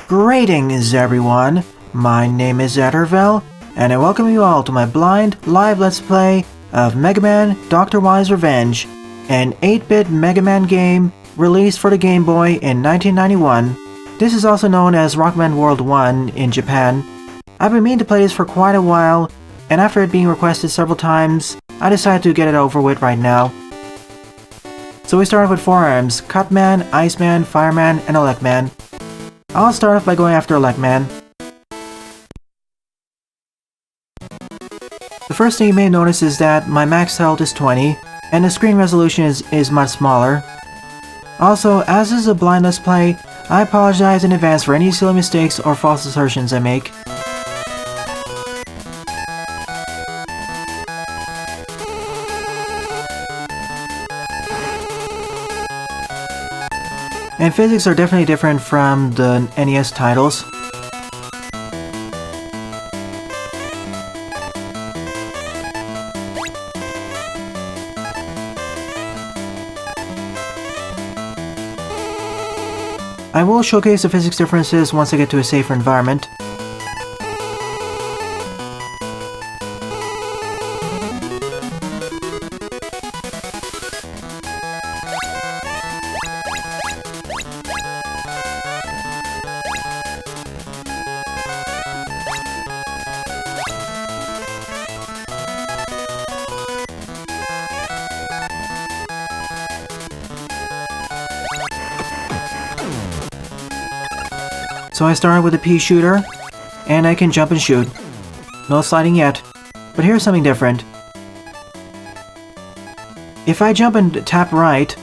Greetings everyone, my name is Etterville, and I welcome you all to my blind live let's play of Mega Man Dr. Wily's Revenge, an 8-bit Mega Man game released for the Game Boy in 1991. This is also known as Rockman World 1 in Japan. I've been meaning to play this for quite a while, and after it being requested several times, I decided to get it over with right now. So we start off with 4 arms: Cutman, Iceman, Fireman, and Electro Man. I'll start off by going after Electro Man. The first thing you may notice is that my max health is 20, and the screen resolution is much smaller. Also, as this is a blind let's play, I apologize in advance for any silly mistakes or false assertions I make. And physics are definitely different from the NES titles. I will showcase the physics differences once I get to a safer environment. So I started with a pea shooter, and I can jump and shoot. No sliding yet, but here's something different. If I jump and tap right,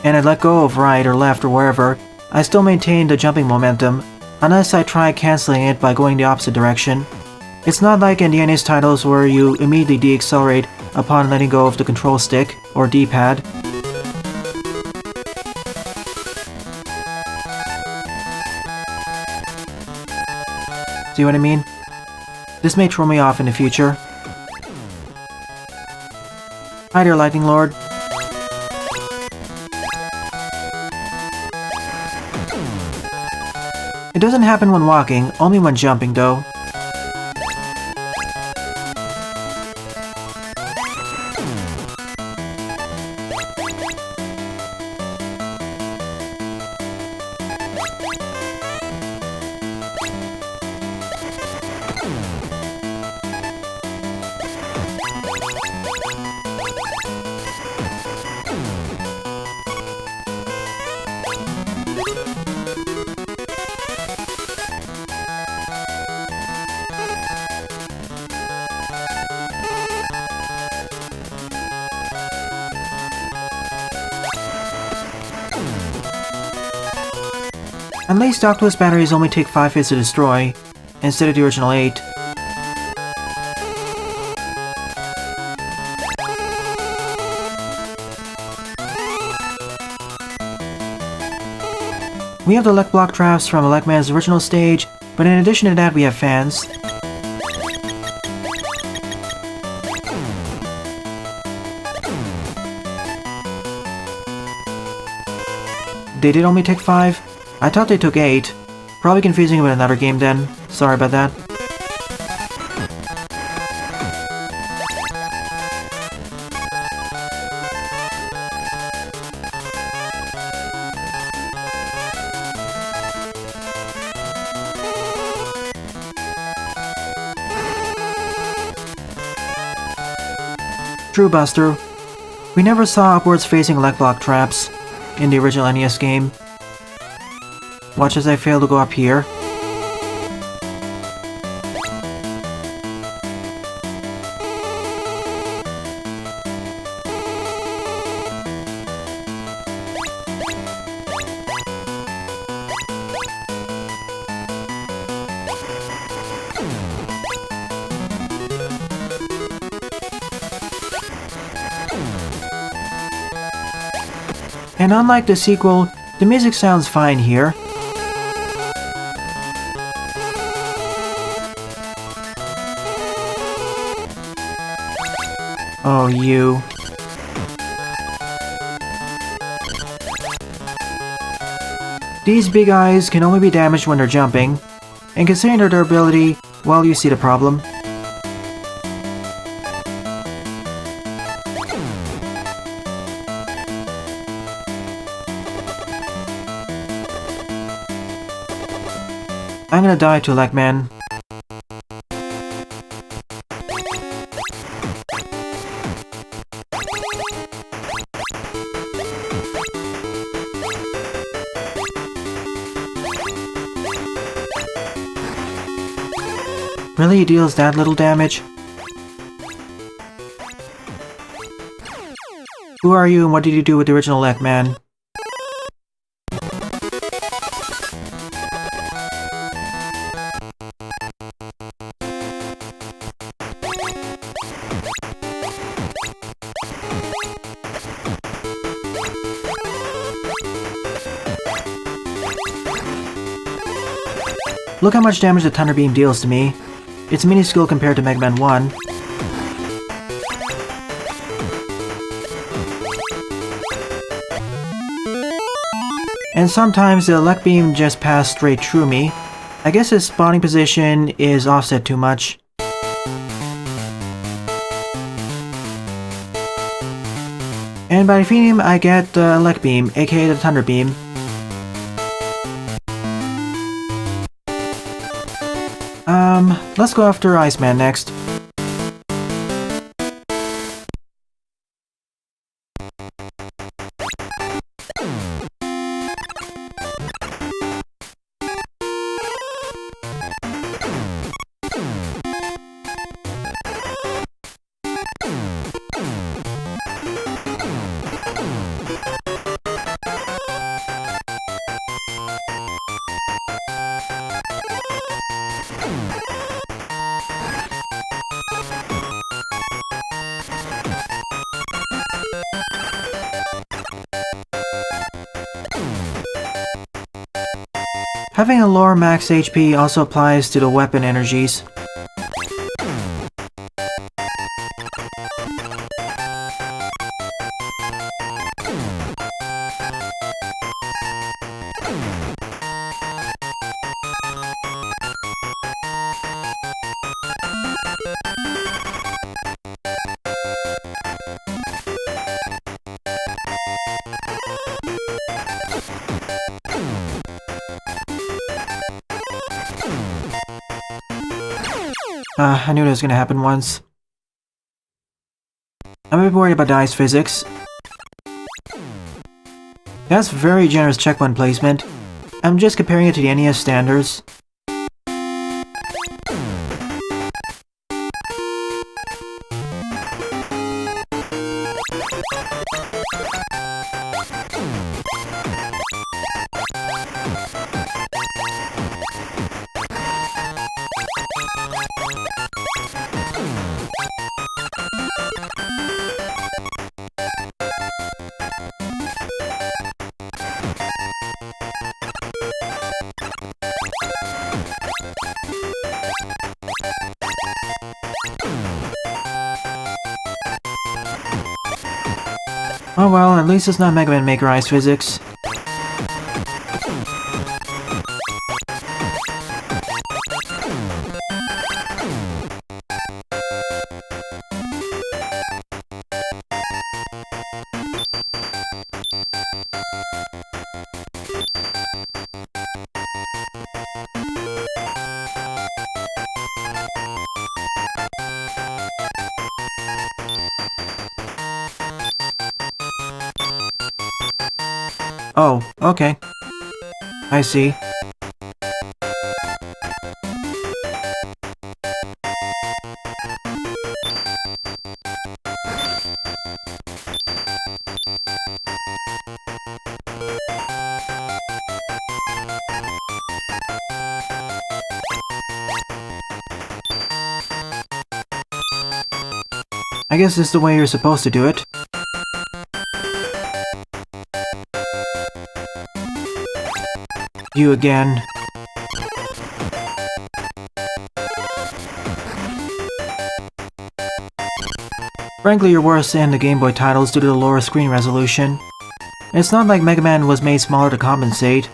and I let go of right or left or wherever, I still maintain the jumping momentum, unless I try cancelling it by going the opposite direction. It's not like in the NES titles where you immediately deaccelerate upon letting go of the control stick, or D-pad. See what I mean? This may throw me off in the future. Hi there, Lightning Lord. It doesn't happen when walking, only when jumping though. Unlaced Octopus batteries only take 5 hits to destroy, instead of the original 8. We have the Elect Block traps from Electro Man's original stage, but in addition to that we have fans. They did only take 5? I thought they took 8. Probably confusing with another game then. Sorry about that. True, Buster. We never saw upwards facing leg block traps in the original NES game. Watch as I fail to go up here. And unlike the sequel, the music sounds fine here. Oh, you. These big eyes can only be damaged when they're jumping, and considering their durability, well, you see the problem. I'm gonna die to Electro Man. Really, he deals that little damage? Who are you and what did you do with the original Electro Man? Look how much damage the Thunder Beam deals to me. It's minuscule compared to Mega Man 1. And sometimes the Elect Beam just passed straight through me. I guess his spawning position is offset too much. And by defeating him, I get the Elect Beam, aka the Thunder Beam. Let's go after Iceman next. Having a lower max HP also applies to the weapon energies. I knew that was gonna happen once. I'm a bit worried about the ice physics. That's very generous checkpoint placement. I'm just comparing it to the NES standards. Oh well, at least it's not Mega Man Maker Ice Physics. Oh, okay. I see. I guess this is the way you're supposed to do it. You again. Frankly, you're worse in the Game Boy titles due to the lower screen resolution. It's not like Mega Man was made smaller to compensate.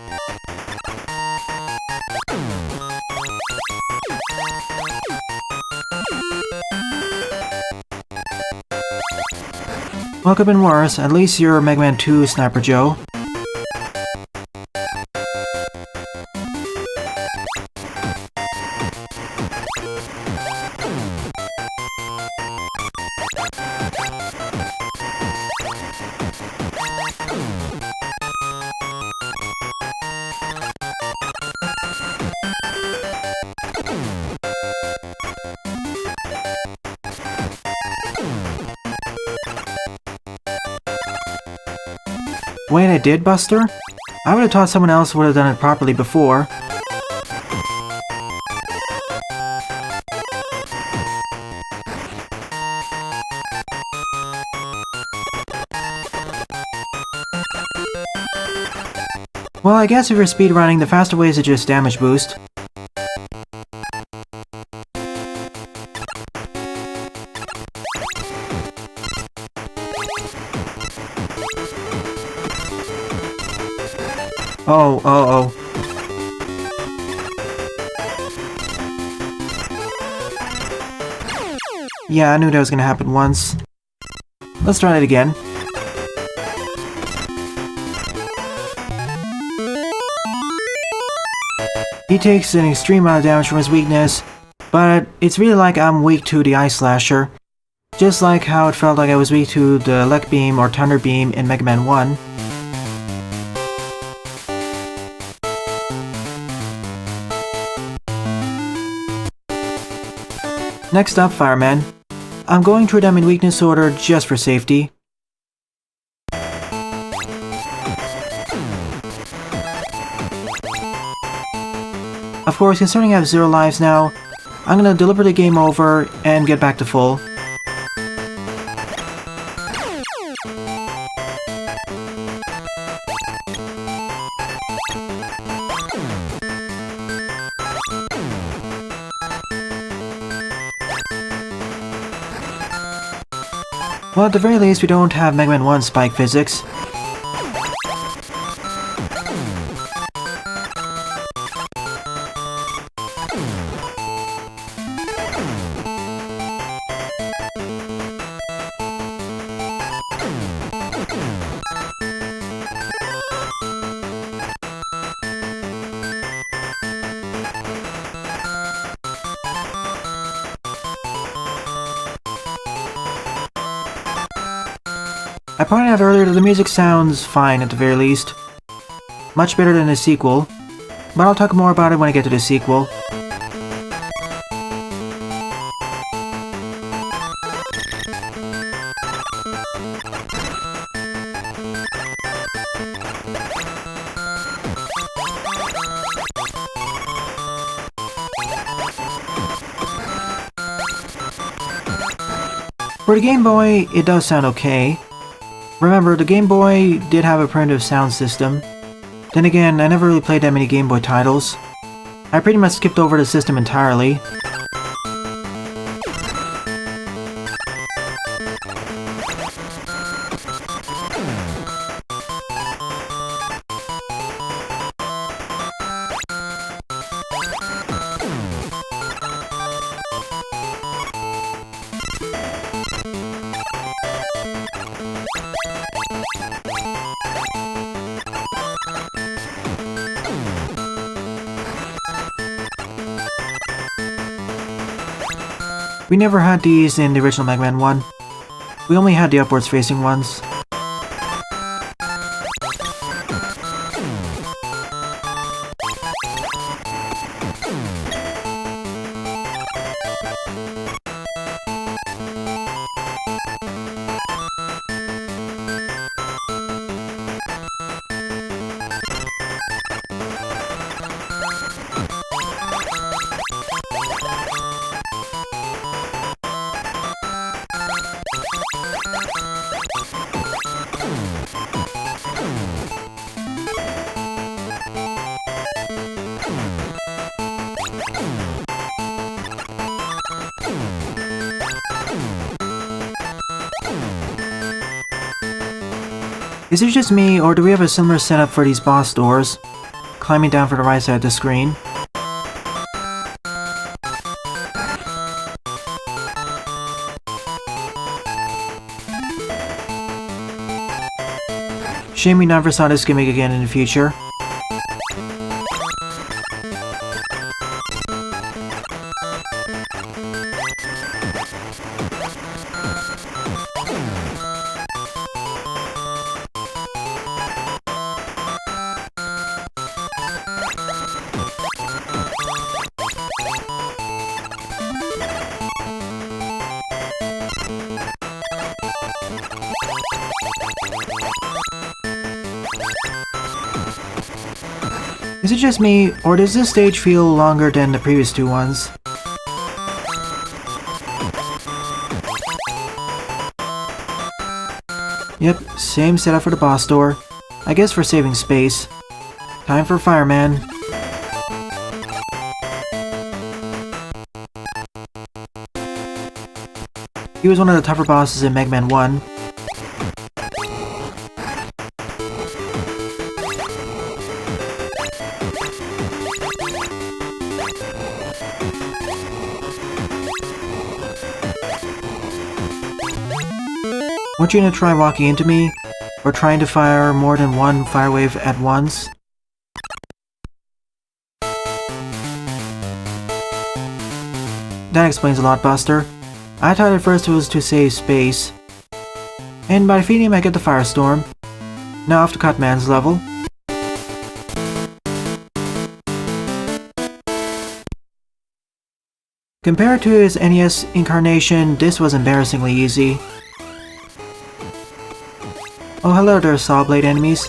Well, could've been worse. At least you're Mega Man 2 Sniper Joe. Wait, I did, Buster? I would've thought someone else would've done it properly before. Well, I guess if you're speedrunning, the faster way is to just damage boost. Oh. Yeah, I knew that was gonna happen once. Let's try it again. He takes an extreme amount of damage from his weakness, but it's really like I'm weak to the Ice Slasher. Just like how it felt like I was weak to the Elect Beam or Thunder Beam in Mega Man 1. Next up, Fireman. I'm going through them in weakness order just for safety. Of course, considering I have 0 lives now, I'm gonna deliberately game over and get back to full. Well, at the very least, we don't have Mega Man 1 spike physics. I pointed out earlier that the music sounds fine at the very least. Much better than the sequel, but I'll talk more about it when I get to the sequel. For the Game Boy, it does sound okay. Remember, the Game Boy did have a primitive sound system. Then again, I never really played that many Game Boy titles. I pretty much skipped over the system entirely. We never had these in the original Mega Man 1. We only had the upwards facing ones. Is it just me, or do we have a similar setup for these boss doors? Climbing down for the right side of the screen. Shame we never saw this gimmick again in the future. Is it just me, or does this stage feel longer than the previous two ones? Yep, same setup for the boss door. I guess for saving space. Time for Fireman. He was one of the tougher bosses in Mega Man 1. Want you to try walking into me? Or trying to fire more than one fire wave at once? That explains a lot, Buster. I thought at first it was to save space. And by defeating him I get the Firestorm. Now off to Cutman's level. Compared to his NES incarnation, this was embarrassingly easy. Oh hello there, saw blade enemies.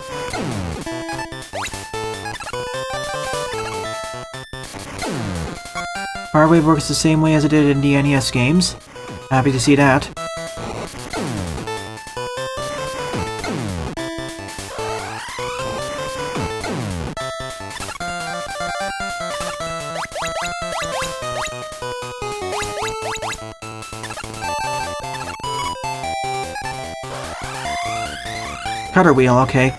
Fire wave works the same way as it did in the NES games. Happy to see that. Cutter wheel, okay.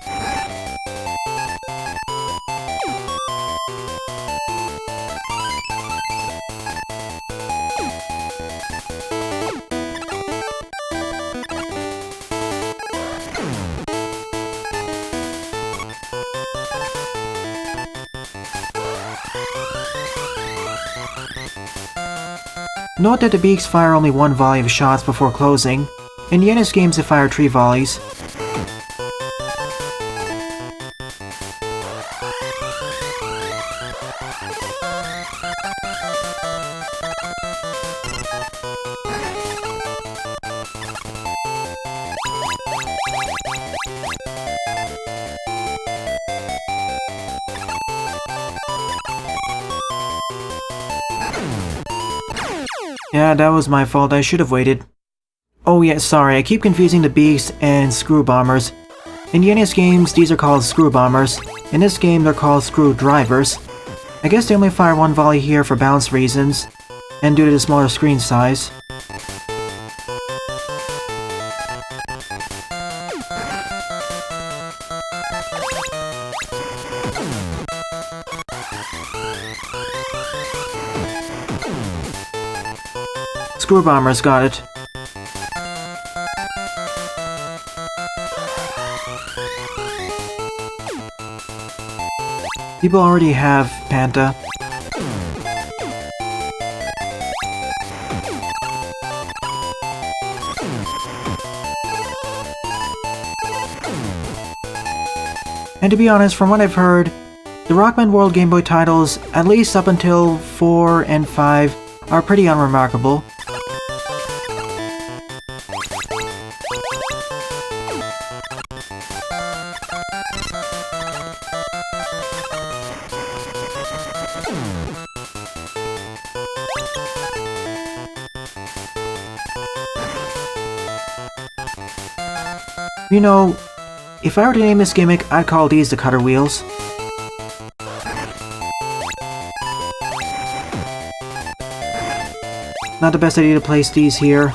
Note that the beaks fire only one volley of shots before closing. In the NES games they fire 3 volleys. Yeah, that was my fault, I should have waited. Oh yeah, sorry, I keep confusing the beaks and screw bombers. In the NES games, these are called screw bombers. In this game, they're called screw drivers. I guess they only fire one volley here for balance reasons, and due to the smaller screen size. Screw bombers got it. People already have Panta. And to be honest, from what I've heard, the Rockman World Game Boy titles, at least up until 4 and 5, are pretty unremarkable. You know, if I were to name this gimmick, I'd call these the cutter wheels. Not the best idea to place these here.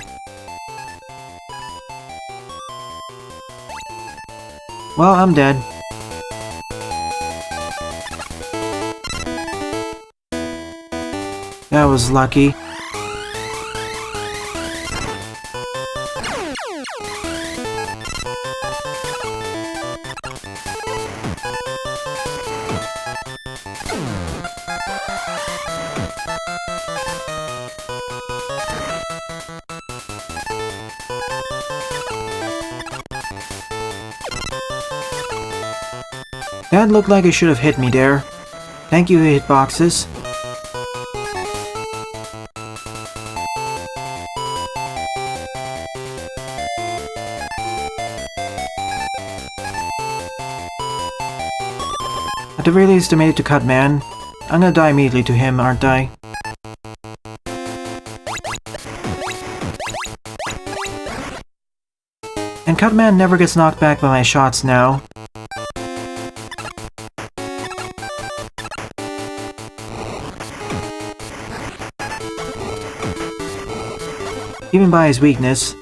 Well, I'm dead. That was lucky. That looked like it should have hit me there. Thank you, hitboxes. At the very least, I made it to Cutman. I'm gonna die immediately to him, aren't I? And Cutman never gets knocked back by my shots now. Even by his weakness.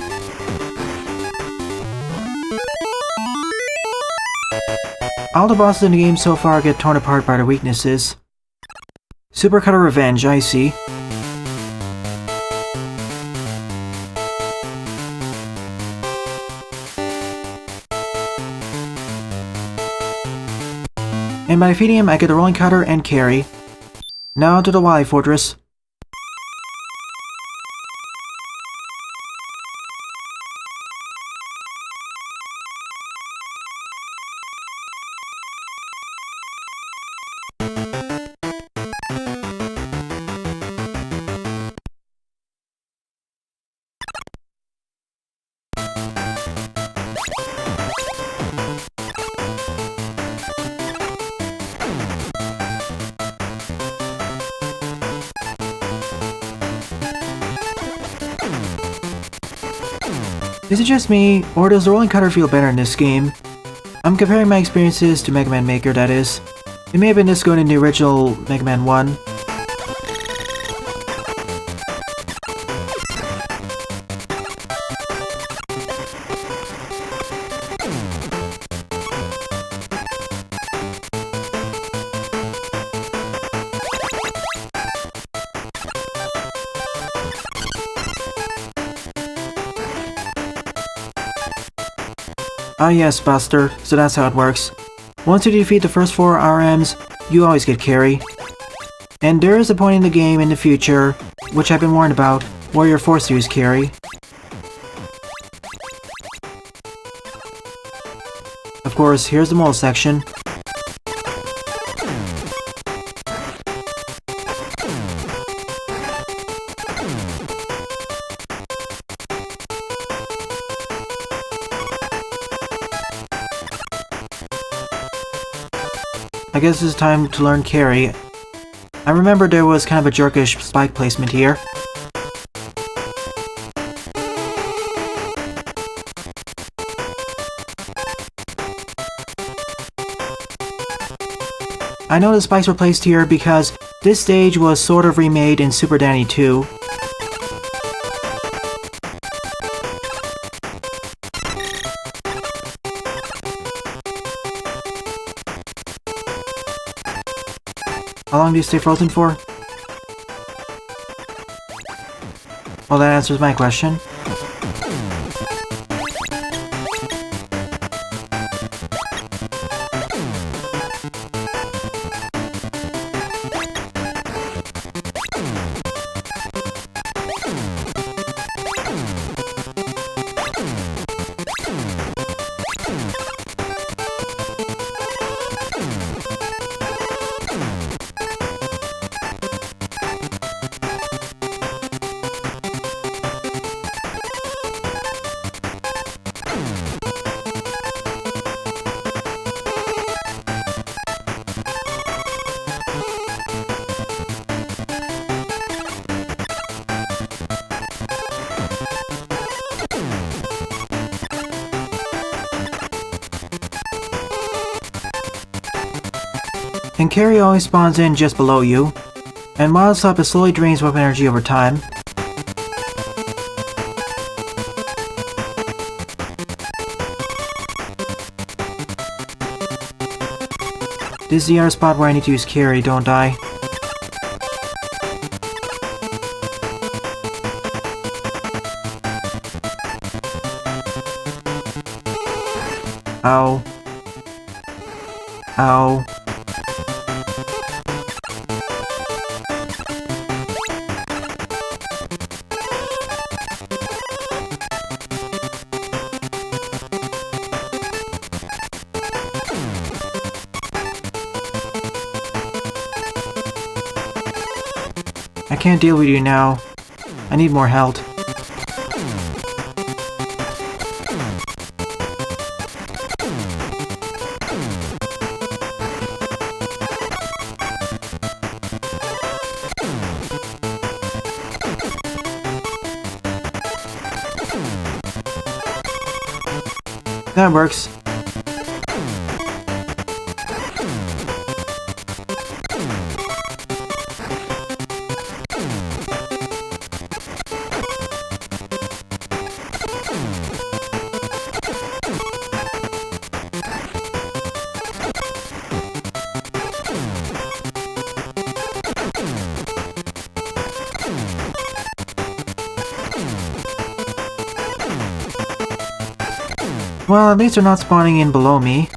All the bosses in the game so far get torn apart by their weaknesses. Super Cutter Revenge, I see. And by defeating him, I get the Rolling Cutter and carry. Now to the Wily Fortress. Is it just me, or does the Rolling Cutter feel better in this game? I'm comparing my experiences to Mega Man Maker, that is. It may have been this good in the original Mega Man 1. Ah yes, Buster, so that's how it works. Once you defeat the first 4 RMs, you always get carry. And there is a point in the game in the future, which I've been warned about, where you're forced to use carry. Of course, here's the mole section. I guess it's time to learn carry. I remember there was kind of a jerkish spike placement here. I know the spikes were placed here because this stage was sort of remade in Super Danny 2. How long do you stay frozen for? Well, that answers my question. And carry always spawns in just below you, and Wild Stop slowly drains weapon energy over time. This is the other spot where I need to use carry, don't I? Ow. Ow. I can't deal with you now. I need more health. That works. Well, at least they're not spawning in below me.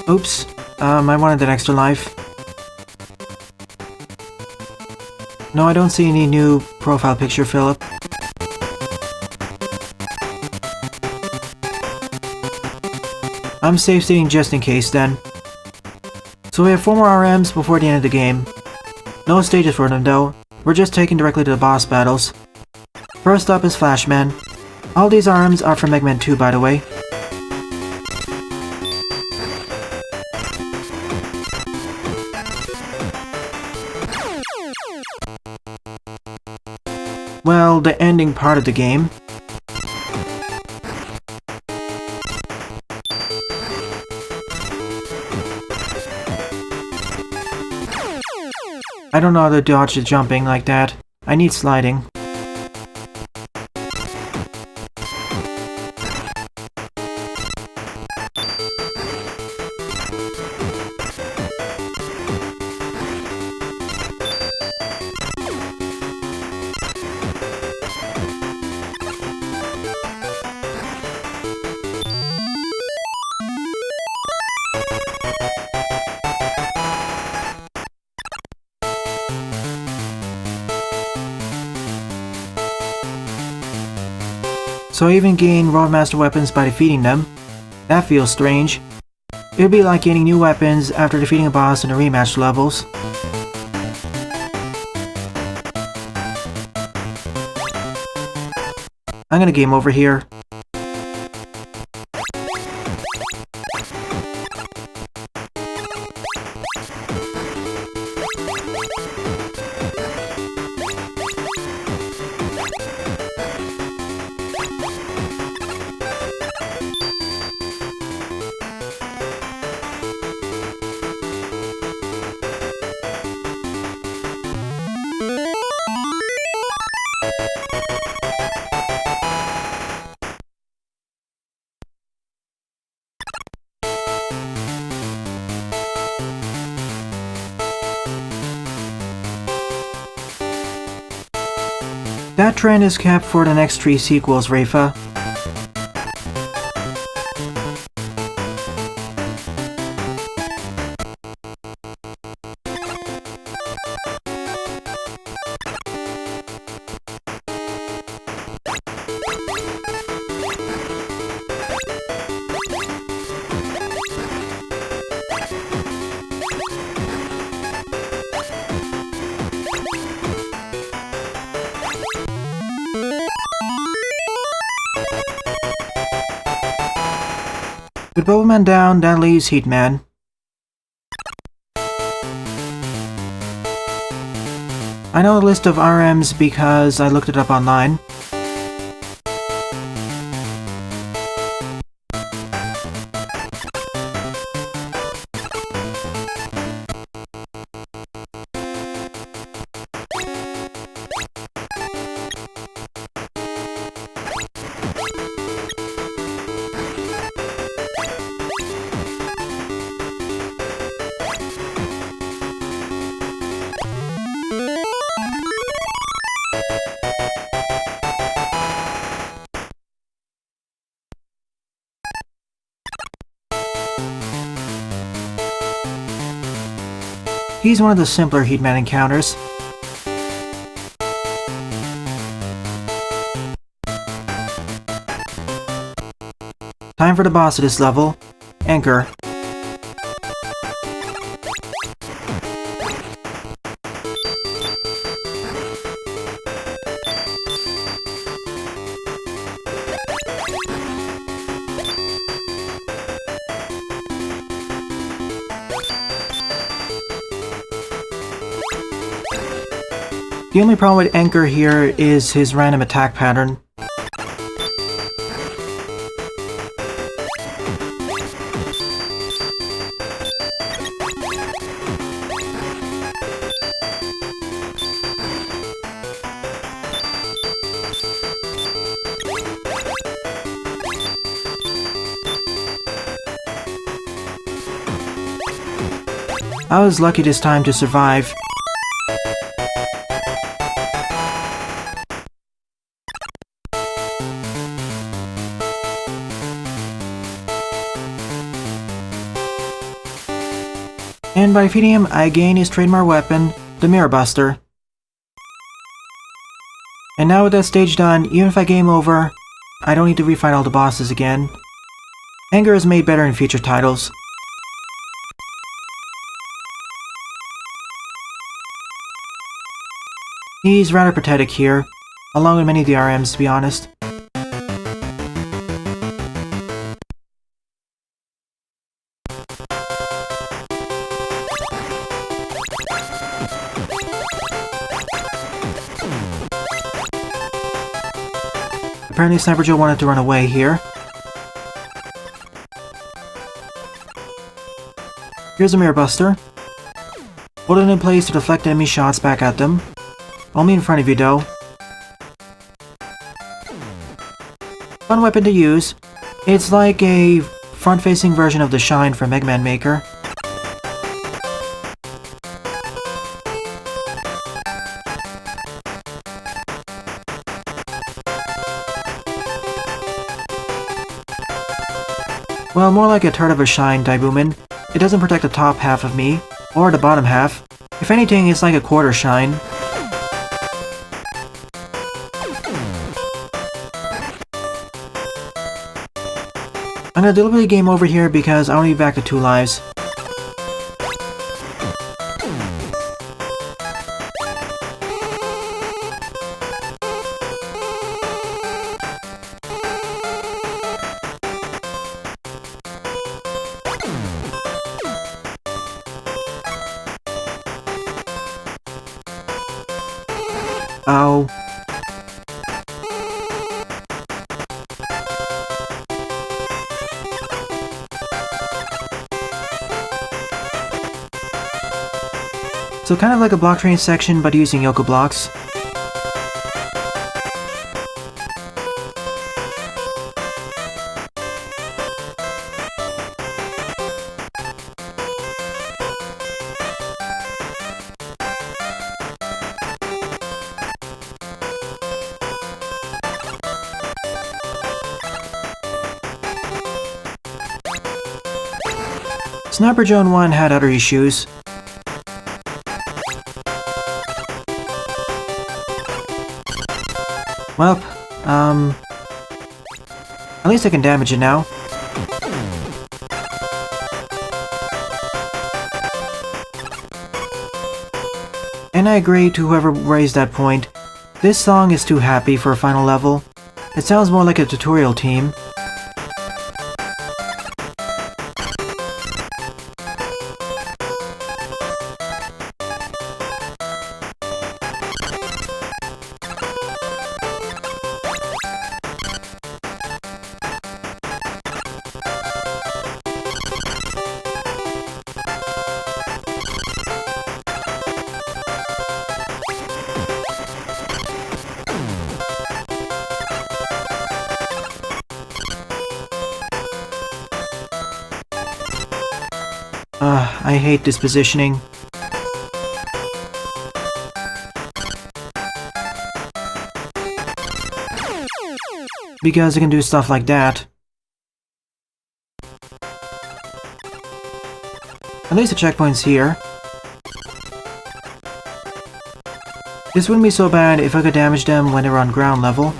Oops. I wanted that extra life. No, I don't see any new profile picture, Philip. I'm safe sitting just in case then. So we have 4 more RMs before the end of the game. No stages for them though, we're just taking directly to the boss battles. First up is Flashman. All these RMs are from Mega Man 2 by the way. Well, the ending part of the game. I don't know how to dodge the jumping like that. I need sliding. So I even gain Roadmaster weapons by defeating them. That feels strange. It would be like gaining new weapons after defeating a boss in the rematch levels. I'm gonna game over here. That trend is kept for the next 3 sequels, Rafa. With Bubbleman down, that leaves Heatman. I know the list of RMs because I looked it up online. He's one of the simpler Heatman encounters. Time for the boss of this level, Anchor. The only problem with Anchor here is his random attack pattern. I was lucky this time to survive. And by defeating him, I gain his trademark weapon, the Mirror Buster. And now with that stage done, even if I game over, I don't need to refight all the bosses again. Anger is made better in future titles. He's rather pathetic here, along with many of the RMs to be honest. Apparently Sniper Joe wanted to run away here. Here's a Mirror Buster. Hold it in place to deflect enemy shots back at them. Only in front of you though. Fun weapon to use. It's like a front-facing version of the Shine from Mega Man Maker. Well, more like a third of a Shine Daibuman. It doesn't protect the top half of me, or the bottom half. If anything, it's like a quarter Shine. I'm gonna deliberately game over here because I want to be back to 2 lives. Ow. So kind of like a block train section, but using Yoko blocks. Sniper Joe 1 had other issues. Well, at least I can damage it now. And I agree to whoever raised that point. This song is too happy for a final level. It sounds more like a tutorial theme. I hate this positioning. Because I can do stuff like that. At least the checkpoint's here. This wouldn't be so bad if I could damage them when they're on ground level.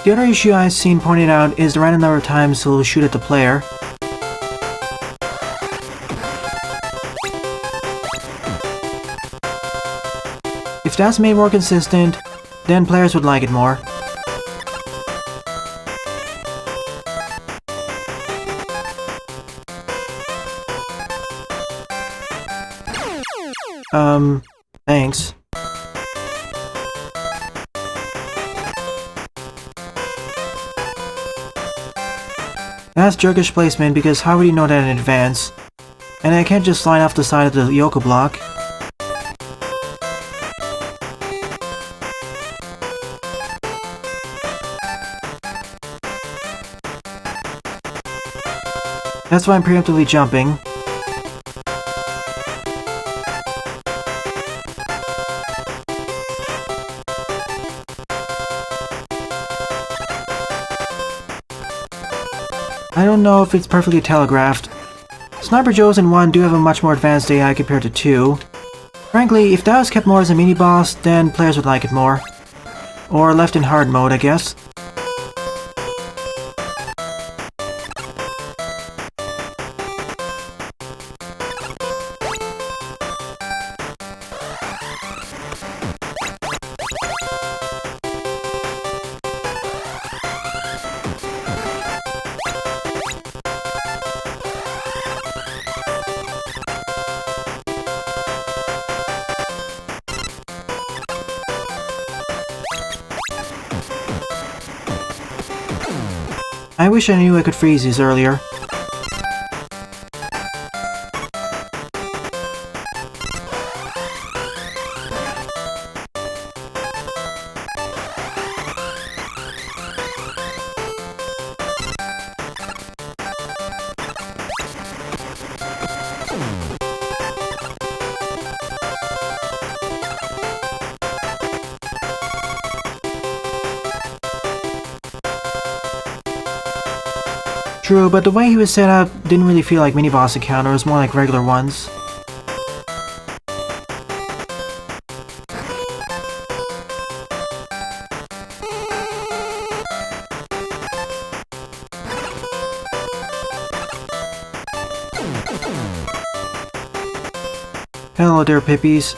The other issue I've seen pointed out is the random number of times he'll shoot at the player. If that's made more consistent, then players would like it more. Thanks. That's jerkish placement because how would you know that in advance? And I can't just slide off the side of the Yoko block. That's why I'm preemptively jumping. I don't know if it's perfectly telegraphed. Sniper Joes in 1 do have a much more advanced AI compared to 2. Frankly, if that was kept more as a mini-boss, then players would like it more. Or left in hard mode, I guess. I wish I knew I could freeze these earlier. True, but the way he was set up didn't really feel like mini-boss encounters, more like regular ones. Hello there, Pippies.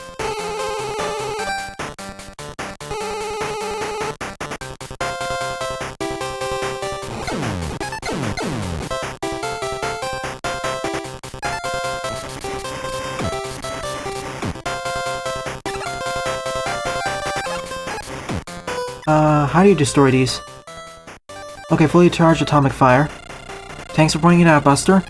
How do you destroy these? Okay, fully charged atomic fire. Thanks for pointing it out, Buster.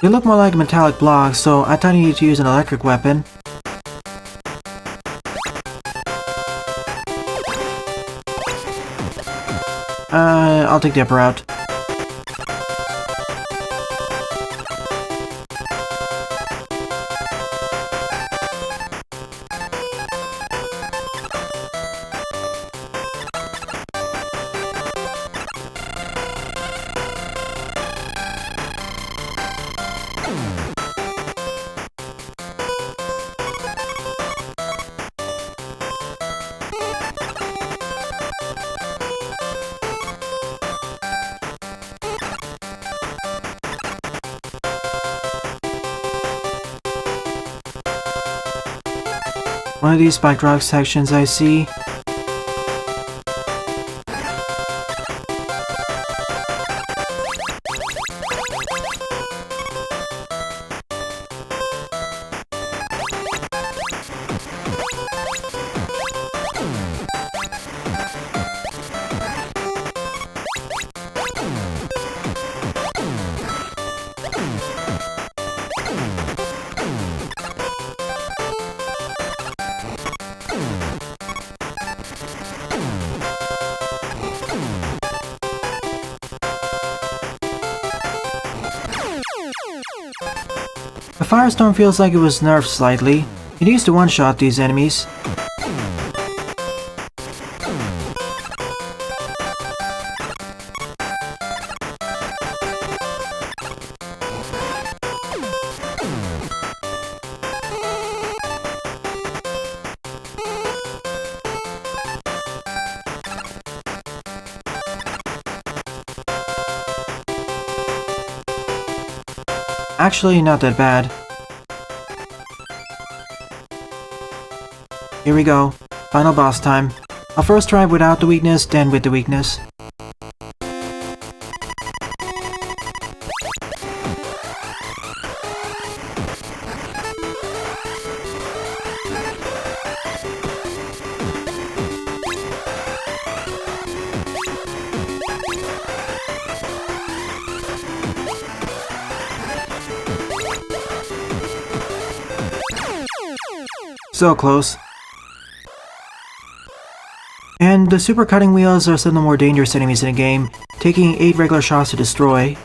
They look more like metallic blocks, so I thought you needed to use an electric weapon. I'll take the upper route. One of these spiked rock sections I see. The Firestorm feels like it was nerfed slightly. It used to one-shot these enemies. Actually, not that bad. Here we go. Final boss time. I'll first try without the weakness, then with the weakness. So close. And the super cutting wheels are some of the more dangerous enemies in the game, taking 8 regular shots to destroy.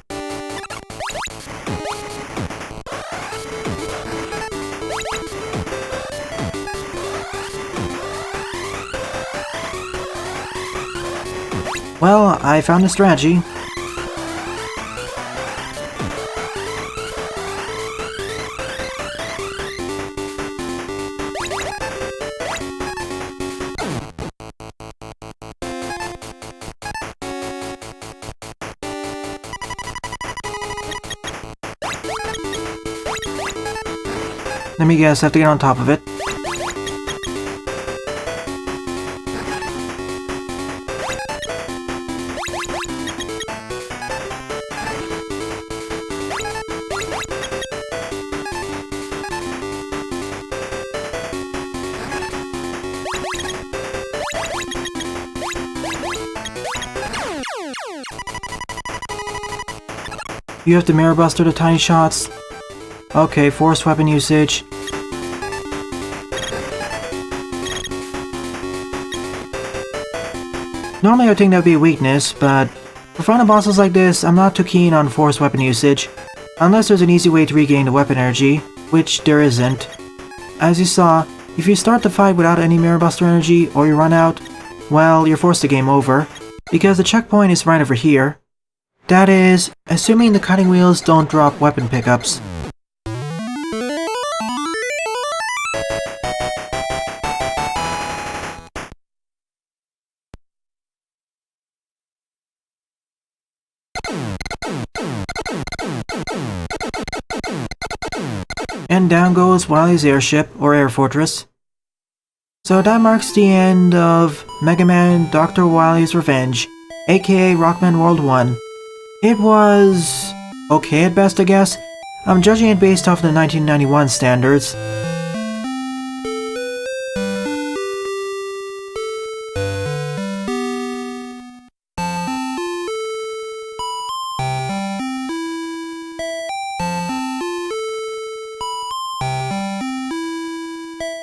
Well, I found a strategy. Let me guess, I have to get on top of it. You have to mirror buster the tiny shots. Okay, forced weapon usage. Normally I would think that would be a weakness, but for final bosses like this, I'm not too keen on forced weapon usage, unless there's an easy way to regain the weapon energy, which there isn't. As you saw, if you start the fight without any mirror buster energy, or you run out, well, you're forced to game over, because the checkpoint is right over here. That is, assuming the cutting wheels don't drop weapon pickups. And down goes Wily's airship, or air fortress. So that marks the end of Mega Man Dr. Wily's Revenge, aka Rockman World 1. It was okay at best, I guess. I'm judging it based off the 1991 standards.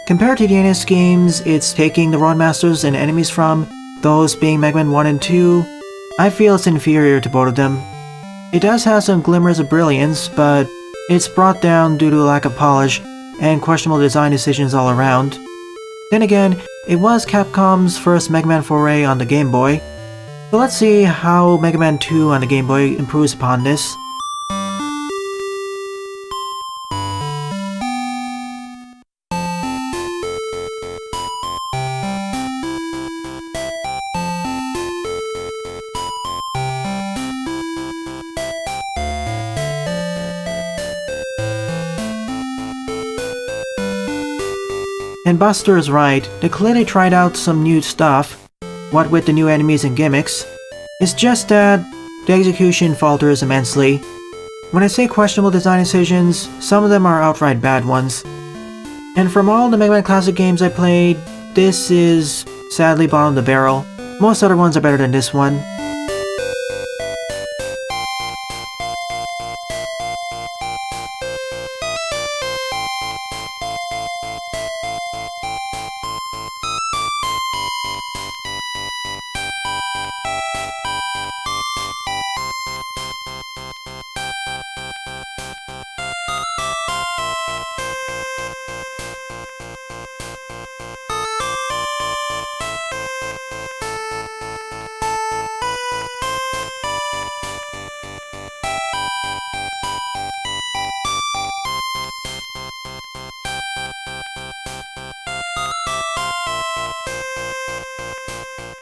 Compared to the NES games, it's taking the Roadmasters and enemies from, those being Mega Man 1 and 2, I feel it's inferior to both of them. It does have some glimmers of brilliance, but it's brought down due to a lack of polish and questionable design decisions all around. Then again, it was Capcom's first Mega Man foray on the Game Boy, so let's see how Mega Man 2 on the Game Boy improves upon this. And Buster is right, they clearly tried out some new stuff, what with the new enemies and gimmicks. It's just that the execution falters immensely. When I say questionable design decisions, some of them are outright bad ones. And from all the Mega Man Classic games I played, this is sadly bottom of the barrel. Most other ones are better than this one.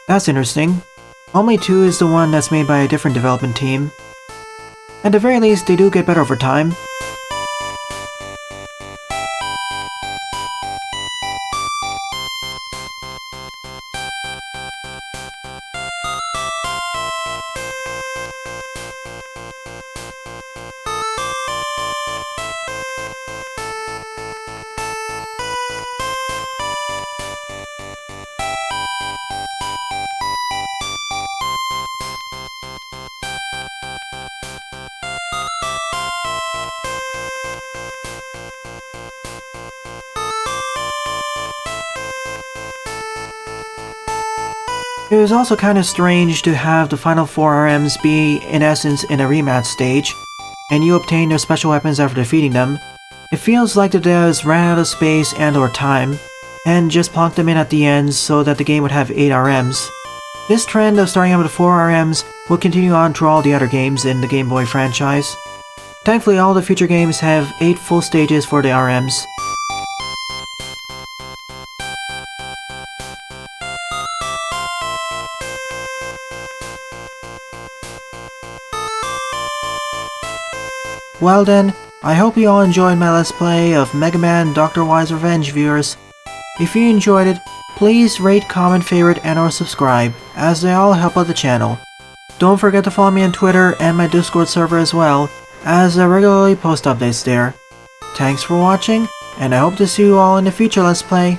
That's interesting. Only 2 is the one that's made by a different development team. At the very least, they do get better over time. It was also kinda strange to have the final 4 RMs be, in essence, in a rematch stage, and you obtain their special weapons after defeating them. It feels like the devs ran out of space and or time, and just plonked them in at the end so that the game would have 8 RMs. This trend of starting out with 4 RMs will continue on through all the other games in the Game Boy franchise. Thankfully, all the future games have 8 full stages for the RMs. Well then, I hope you all enjoyed my Let's Play of Mega Man Dr. Wily's Revenge, viewers. If you enjoyed it, please rate, comment, favorite, and or subscribe, as they all help out the channel. Don't forget to follow me on Twitter and my Discord server as well, as I regularly post updates there. Thanks for watching, and I hope to see you all in the future Let's Play.